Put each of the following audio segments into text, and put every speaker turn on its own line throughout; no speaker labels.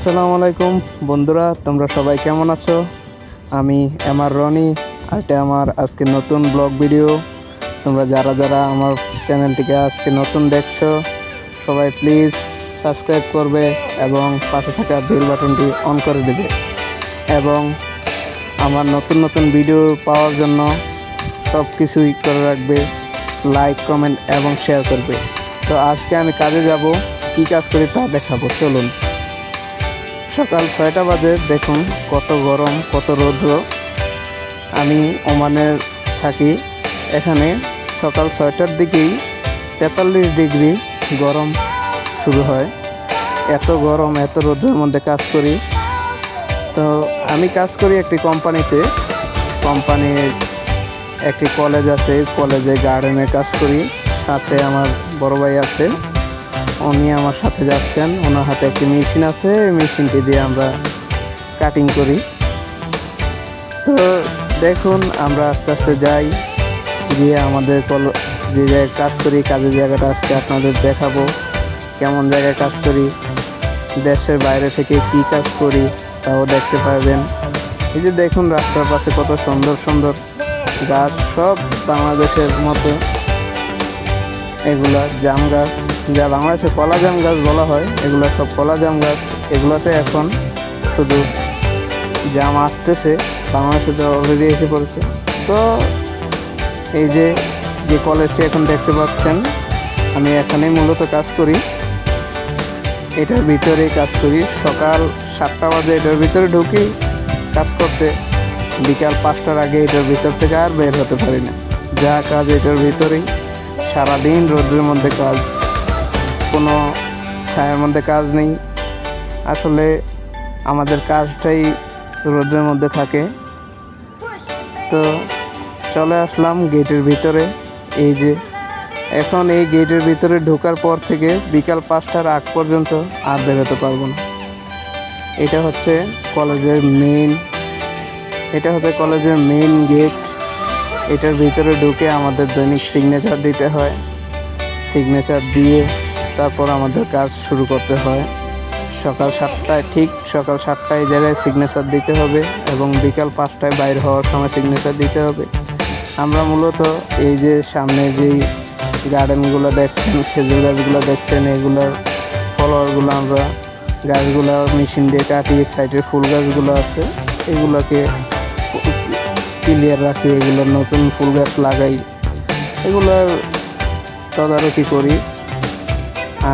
আসসালামু আলাইকুম বন্ধুরা, তোমরা সবাই কেমন আছো? আমি আমার রনি, এটা আমার আজকে নতুন ব্লগ ভিডিও। তোমরা যারা যারা আমার চ্যানেলটিকে আজকে নতুন দেখছো সবাই প্লিজ সাবস্ক্রাইব করবে এবং পাশে থাকা বেল বাটনটি অন করে দেবে এবং আমার নতুন নতুন ভিডিও পাওয়ার জন্য সব কিছুই করে রাখবে, লাইক কমেন্ট এবং শেয়ার করবে। তো আজকে আমি কাজে যাব, কী কাজ করি তা দেখাবো। চলুন। সকাল 6টা বাজে, দেখুন কত গরম, কত রৌদ্র। আমি ওমানে থাকি, এখানে সকাল 6টার দিকেই 43 ডিগ্রি গরম শুরু হয়। এত গরম, এত রৌদ্রের মধ্যে কাজ করি। তো আমি কাজ করি একটি কোম্পানিতে, কোম্পানির একটি কলেজ আছে, কলেজে গার্ডেনে কাজ করি। সাথে আমার বড় ভাই আছে, উনি আমার সাথে যাচ্ছেন। ওনার হাতে একটি মেশিন আছে, এই মেশিনটি দিয়ে আমরা কাটিং করি। তো দেখুন, আমরা আস্তে আস্তে যাই, গিয়ে আমাদের যে জায়গায় কাজ করি, কাজের জায়গাটা আজকে আপনাদের দেখাবো, কেমন জায়গায় কাজ করি, দেশের বাইরে থেকে কি কাজ করি তাও দেখতে পারবেন। এই যে দেখুন, রাস্তার পাশে কত সুন্দর সুন্দর গাছ, সব বাংলাদেশের মতো। এগুলা জাম গাছ, যা বাংলাদেশে কলা জাম গাছ বলা হয়, এগুলো সব কলা জাম গাছ। এগুলোতে এখন শুধু জাম আসতেছে, বাংলাদেশে তো অলরেডি এসে পড়েছে। তো এই যে কলেজটি এখন দেখতে পাচ্ছেন, আমি এখানেই মূলত কাজ করি, এটার ভিতরেই কাজ করি। সকাল 7টা বাজে এটার ভিতরে ঢুকি কাজ করতে, বিকাল 5টার আগে এটার ভিতর থেকে আর বের হতে পারি না। যা কাজ এটার ভিতরেই, সারাদিন রোদ্রের মধ্যে কাজ, কোনো ছায়ার মধ্যে কাজ নেই। আসলে আমাদের কাজটাই রোদ্রের মধ্যে থাকে। তো চলে আসলাম গেটের ভিতরে। এই যে এখন এই গেটের ভিতরে ঢোকার পর থেকে বিকাল 5টার আগ পর্যন্ত আর বেরোতে পারবো না। এটা হচ্ছে কলেজের মেইন গেট। এটার ভিতরে ঢুকে আমাদের দৈনিক সিগনেচার দিতে হয়। সিগনেচার দিয়ে তারপর আমাদের কাজ শুরু করতে হয়। সকাল 7টায়, ঠিক সকাল 7টায় এই জায়গায় সিগনেচার দিতে হবে এবং বিকাল 5টায় বাইরে হওয়ার সময় সিগনেচার দিতে হবে। আমরা মূলত এই যে সামনে যেই গার্ডেনগুলো দেখছেন, খেজুর গাছগুলো দেখছেন, এগুলোর ফলোয়ারগুলো আমরা গাছগুলো মেশিন দিয়ে কাটি। সাইডের ফুল গাছগুলো আছে, এগুলোকে ক্লিয়ার রাখি, এগুলোর নতুন ফুল গাছ লাগাই, এগুলোর তদারকি করি।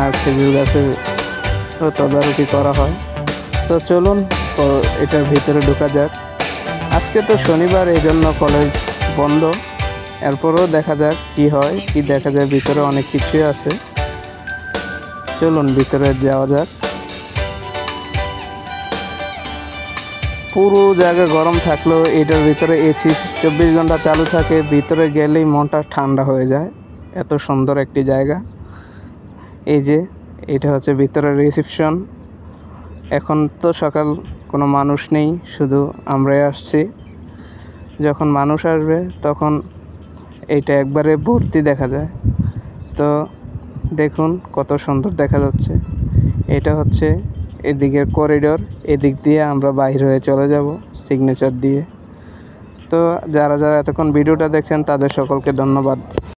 আর খেজুর গাছের তদারকি করা হয়। তো চলুন এটার ভিতরে ঢোকা যাক। আজকে তো শনিবার, এই জন্য কলেজ বন্ধ। এরপরেও দেখা যাক কি হয়, কি দেখা যায়। ভিতরে অনেক কিছুই আছে, চলুন ভিতরে যাওয়া যাক। পুরো জায়গা গরম থাকলেও এটার ভিতরে এসি 24 ঘন্টা চালু থাকে। ভিতরে গেলেই মনটা ঠান্ডা হয়ে যায়, এত সুন্দর একটি জায়গা। এই যে এটা হচ্ছে ভিতরের রিসেপশন। এখন তো সকাল, কোনো মানুষ নেই, শুধু আমরাই আসছি। যখন মানুষ আসবে তখন এইটা একবারে ভর্তি দেখা যায়। তো দেখুন কত সুন্দর দেখা যাচ্ছে। এটা হচ্ছে এদিকের করিডোর, এদিক দিয়ে আমরা বাইরে হয়ে চলে যাব সিগনেচার দিয়ে। তো যারা যারা এতক্ষণ ভিডিওটা দেখছেন তাদের সকলকে ধন্যবাদ।